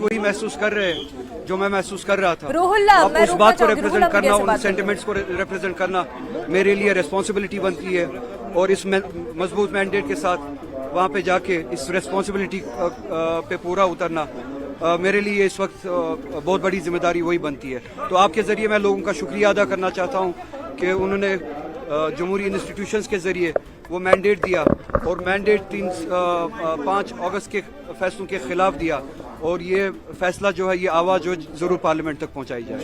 वही महसूस कर रहे हैं जो मैं महसूस कर रहा था। अब उस बात को रिप्रेजेंट करना, उन सेंटिमेंट्स को रिप्रेजेंट करना मेरे लिए रिस्पॉन्सिबिलिटी बनती है, और इस मजबूत मैंडेट के साथ वहाँ पे जाके इस रिस्पॉन्सिबिलिटी पे पूरा उतरना मेरे लिए इस वक्त बहुत बड़ी जिम्मेदारी वही बनती है। तो आपके ज़रिए मैं लोगों का शुक्रिया अदा करना चाहता हूँ कि उन्होंने जमहूरी इंस्टीट्यूशंस के ज़रिए वो मैंडेट दिया, और मैंडेट 5 अगस्त के फैसलों के खिलाफ दिया, और ये फैसला जो है ये आवाज़ जो ज़रूर पार्लियामेंट तक पहुँचाई जाए।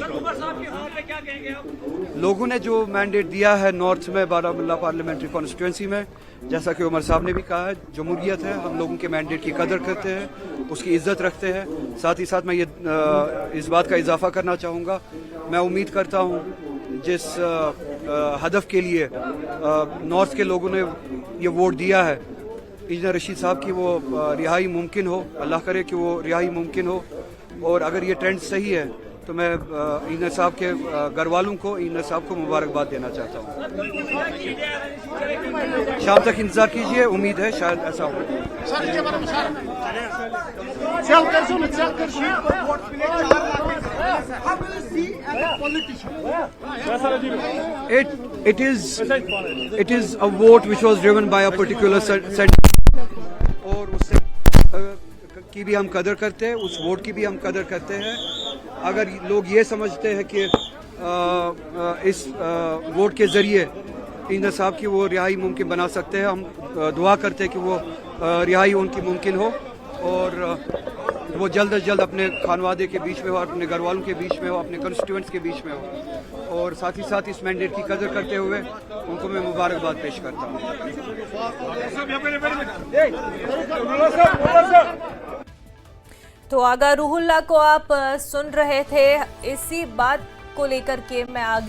लोगों ने जो मैंडेट दिया है नॉर्थ में बारामुल्ला पार्लियामेंट्री कॉन्स्टिट्यूंसी में, जैसा कि उमर साहब ने भी कहा है, जमहूरियत है, हम लोगों के मैंडेट की कदर करते हैं, उसकी इज्जत रखते हैं। साथ ही साथ मैं ये इस बात का इजाफा करना चाहूँगा, मैं उम्मीद करता हूँ जिस हदफ के लिए नॉर्थ के लोगों ने ये वोट दिया है, इंजीनियर रशीद साहब की वो रिहाई मुमकिन हो, अल्लाह करे कि वो रिहाई मुमकिन हो। और अगर ये ट्रेंड सही है तो मैं इंजीनियर साहब के घर वालों को, इंजीनियर साहब को मुबारकबाद देना चाहता हूँ। शाम तक इंतजार कीजिए, उम्मीद है शायद ऐसा हो। It is a vote which was driven by a particular sentiment, और उससे की भी हम कदर करते हैं, उस वोट की भी हम कदर करते हैं। अगर लोग ये समझते हैं कि इस वोट के ज़रिए इंजीनियर साहब की वो रिहाई मुमकिन बना सकते हैं, हम दुआ करते हैं कि वो रिहाई उनकी मुमकिन हो, और वो जल्द अज जल्द अपने खानवादे के बीच में हो, अपने घर वालों के बीच में हो, अपने कंस्टिट्यूएंट्स के बीच में हो। और साथ ही साथ इस मैंडेट की कदर करते हुए उनको मैं मुबारकबाद पेश करता हूँ। तो आगा रूहुल्लाह को आप सुन रहे थे, इसी बात को लेकर के मैं आगे